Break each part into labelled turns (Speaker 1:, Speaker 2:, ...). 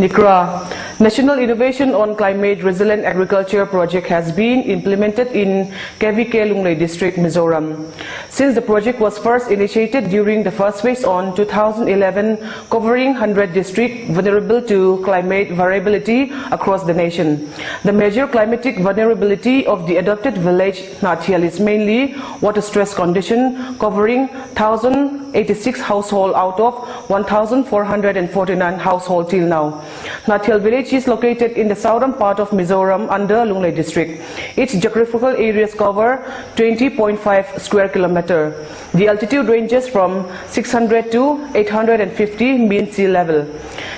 Speaker 1: NICRA, National Innovation on Climate Resilient Agriculture project has been implemented in KVK Lunglei District, Mizoram. Since the project was first initiated during the first phase on 2011, covering 100 districts vulnerable to climate variability across the nation. The major climatic vulnerability of the adopted village Nathial is mainly water stress condition, covering 1,086 households out of 1,449 households till now. Nathial village is located in the southern part of Mizoram under Lunglei district. Its geographical areas cover 20.5 square kilometers. The altitude ranges from 600 to 850 mean sea level.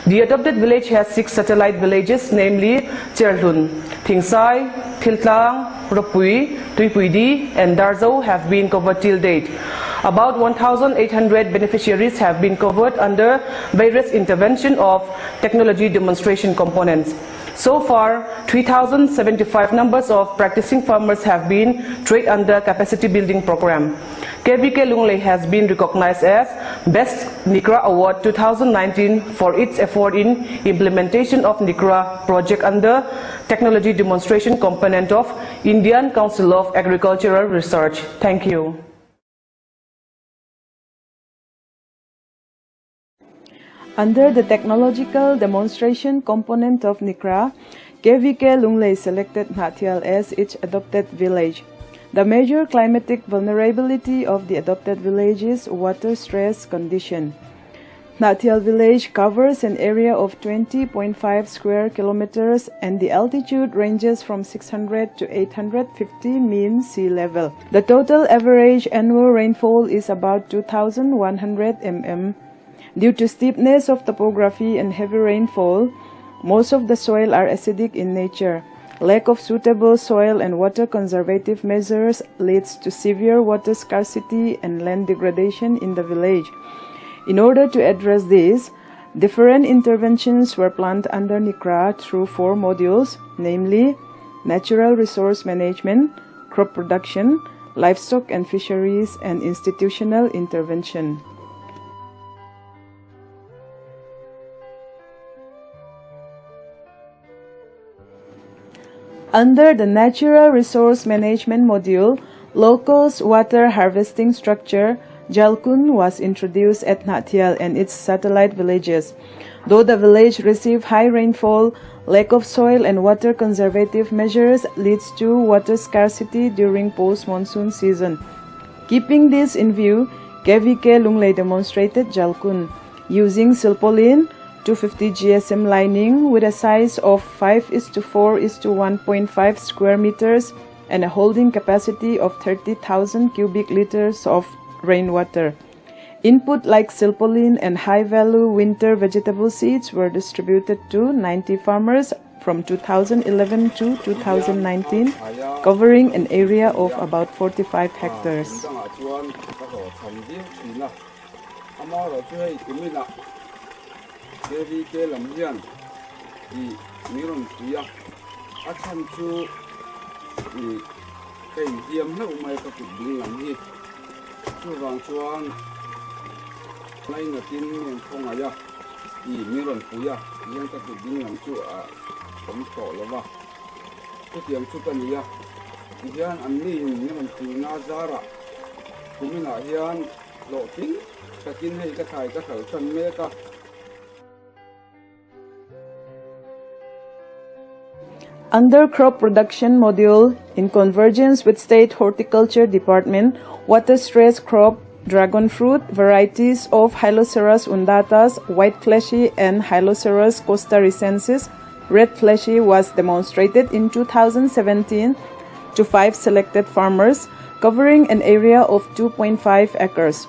Speaker 1: The adopted village has 6 satellite villages, namely Cherlun, Thingsai, Thiltlang, Ropui, Tuipuidi, and Darzo have been covered till date. About 1,800 beneficiaries have been covered under various intervention of technology demonstration components. So far, 3,075 numbers of practicing farmers have been trained under capacity building program. KVK Lunglei has been recognized as Best NICRA Award 2019 for its effort in implementation of NICRA project under technology demonstration component of Indian Council of Agricultural Research. Thank you.
Speaker 2: Under the technological demonstration component of NICRA, KVK Lunglei selected Nathial as its adopted village. The major climatic vulnerability of the adopted village is water stress condition. Nathial village covers an area of 20.5 square kilometers and the altitude ranges from 600 to 850 mean sea level. The total average annual rainfall is about 2,100 mm. Due to steepness of topography and heavy rainfall, most of the soil are acidic in nature. Lack of suitable soil and water conservative measures leads to severe water scarcity and land degradation in the village. In order to address this, different interventions were planned under NICRA through 4 modules, namely natural resource management, crop production, livestock and fisheries, and institutional intervention. Under the Natural Resource Management module, Locals Water Harvesting Structure, Jalkun, was introduced at Nathial and its satellite villages. Though the village received high rainfall, lack of soil and water conservative measures leads to water scarcity during post-monsoon season. Keeping this in view, KVK Lunglei demonstrated Jalkun using silpoline, 250 GSM lining with a size of 5:4:1.5 square meters and a holding capacity of 30,000 cubic liters of rainwater. Input like silpoline and high-value winter vegetable seeds were distributed to 90 farmers from 2011 to 2019, covering an area of about 45 hectares.
Speaker 3: KVK Lamhian di Miron Tuya Achan Chu di Kay Diam na umay kapibing lamhi Chuang Chuang Nay natin yung pongaya di Miron Tuya yang kapibing lam chu pamto lava Kutiam chu kaniya Diyan anni yung Miron Tuya Zara Kumina yan loting Kakin hay katay kakalsan meka
Speaker 2: Under crop production module, in convergence with State Horticulture Department, water stress crop, dragon fruit, varieties of Hyloceras undatas, white fleshy and Hyloceras costarricensis, red fleshy was demonstrated in 2017 to 5 selected farmers, covering an area of 2.5 acres.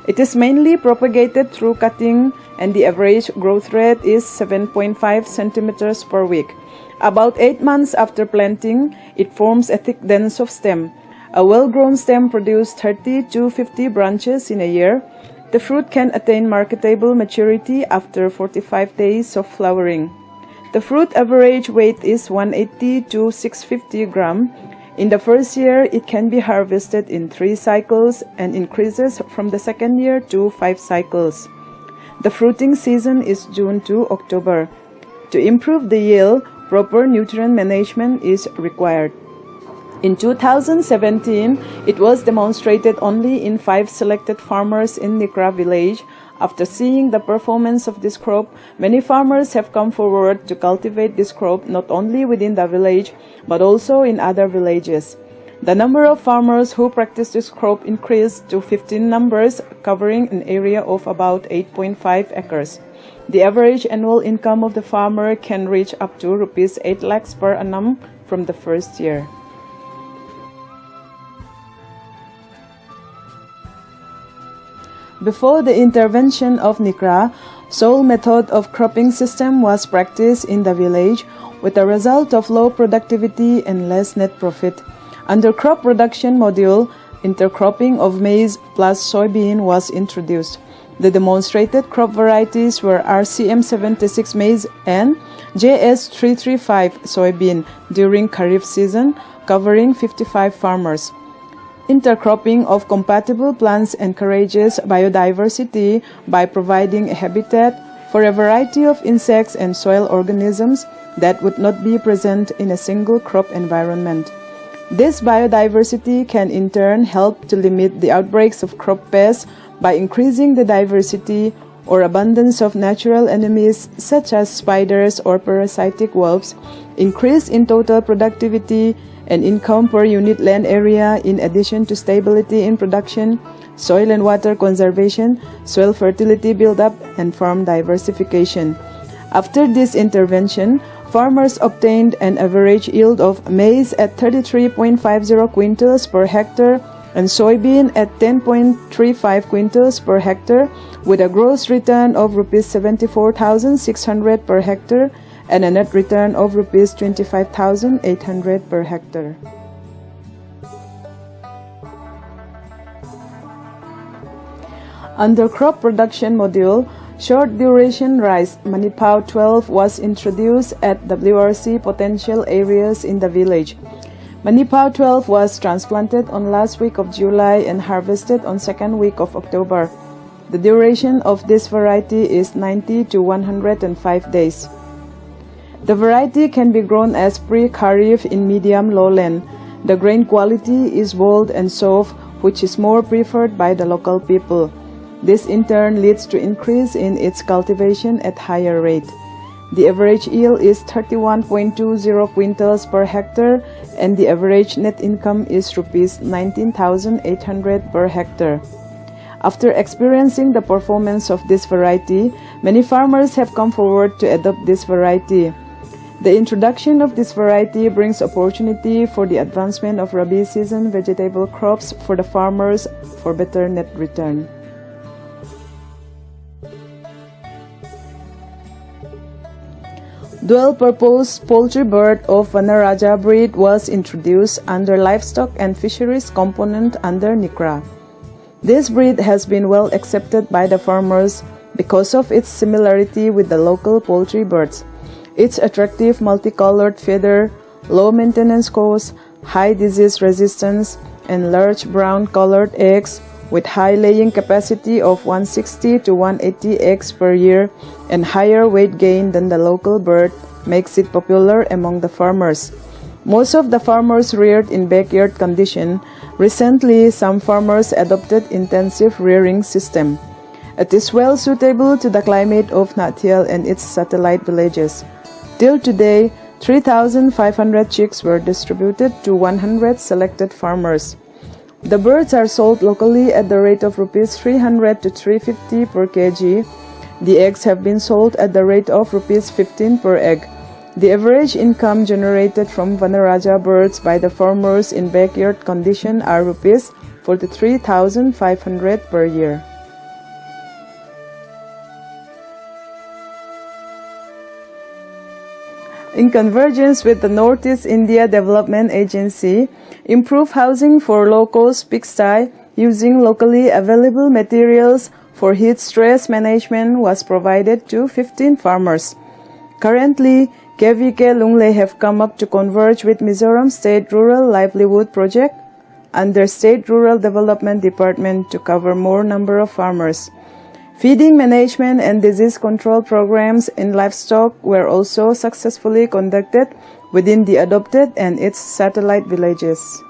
Speaker 2: It is mainly propagated through cutting and the average growth rate is 7.5 centimeters per week. About 8 months after planting, it forms a thick dense of stem. A well-grown stem produces 30 to 50 branches in a year. The fruit can attain marketable maturity after 45 days of flowering. The fruit average weight is 180 to 650 gram. In the first year, it can be harvested in 3 cycles and increases from the second year to 5 cycles. The fruiting season is June to October. To improve the yield, proper nutrient management is required. In 2017, it was demonstrated only in 5 selected farmers in Nikra village. After seeing the performance of this crop, many farmers have come forward to cultivate this crop not only within the village, but also in other villages. The number of farmers who practice this crop increased to 15 numbers, covering an area of about 8.5 acres. The average annual income of the farmer can reach up to Rs 8 lakhs per annum from the first year. Before the intervention of Nikra, sole method of cropping system was practiced in the village, with the result of low productivity and less net profit. Under crop production module, intercropping of maize plus soybean was introduced. The demonstrated crop varieties were RCM76 maize and JS335 soybean during Kharif season, covering 55 farmers. Intercropping of compatible plants encourages biodiversity by providing a habitat for a variety of insects and soil organisms that would not be present in a single crop environment. This biodiversity can in turn help to limit the outbreaks of crop pests by increasing the diversity or abundance of natural enemies such as spiders or parasitic wasps, increase in total productivity and income per unit land area in addition to stability in production, soil and water conservation, soil fertility buildup, and farm diversification. After this intervention, farmers obtained an average yield of maize at 33.50 quintals per hectare and soybean at 10.35 quintals per hectare, with a gross return of Rs 74,600 per hectare and a net return of Rs 25,800 per hectare. Under crop production module, short duration rice Manipao 12 was introduced at WRC potential areas in the village. Manipao 12 was transplanted on last week of July and harvested on second week of October. The duration of this variety is 90 to 105 days. The variety can be grown as pre-Kharif in medium lowland. The grain quality is bold and soft, which is more preferred by the local people. This in turn leads to increase in its cultivation at higher rate. The average yield is 31.20 quintals per hectare and the average net income is Rs 19,800 per hectare. After experiencing the performance of this variety, many farmers have come forward to adopt this variety. The introduction of this variety brings opportunity for the advancement of Rabi season vegetable crops for the farmers for better net return. Dual-purpose poultry bird of Vanaraja breed was introduced under livestock and fisheries component under Nikra. This breed has been well accepted by the farmers because of its similarity with the local poultry birds. Its attractive multicolored feather, low maintenance cost, high disease resistance, and large brown-colored eggs with high laying capacity of 160 to 180 eggs per year and higher weight gain than the local bird makes it popular among the farmers. Most of the farmers reared in backyard condition. Recently, some farmers adopted intensive rearing system. It is well suitable to the climate of Nathial and its satellite villages. Till today, 3,500 chicks were distributed to 100 selected farmers. The birds are sold locally at the rate of Rs 300 to 350 per kg. The eggs have been sold at the rate of Rs 15 per egg. The average income generated from Vanaraja birds by the farmers in backyard condition are Rs 43,500 per year. In convergence with the Northeast India Development Agency, improve housing for low-cost pigsty using locally available materials for heat stress management was provided to 15 farmers. Currently, KVK Lunglei have come up to converge with Mizoram State Rural Livelihood Project under State Rural Development Department to cover more number of farmers. Feeding management and disease control programs in livestock were also successfully conducted within the adopted and its satellite villages.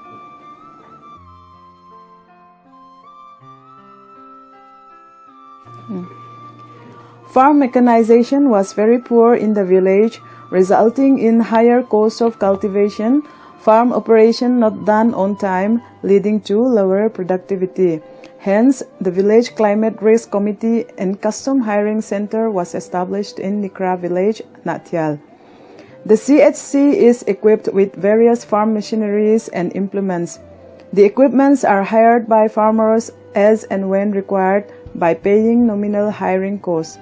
Speaker 2: Farm mechanization was very poor in the village, resulting in higher cost of cultivation, farm operation not done on time, leading to lower productivity. Hence, the Village Climate Risk Committee and Custom Hiring Center was established in Nikra village, Nathial. The CHC is equipped with various farm machineries and implements. The equipments are hired by farmers as and when required by paying nominal hiring costs.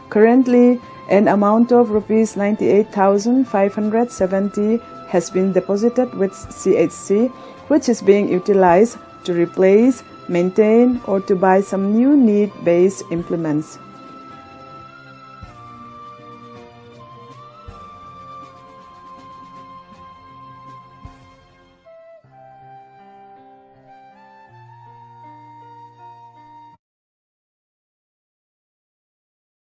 Speaker 2: Currently, an amount of Rs 98,570 has been deposited with CHC, which is being utilized to replace, maintain, or to buy some new need-based implements.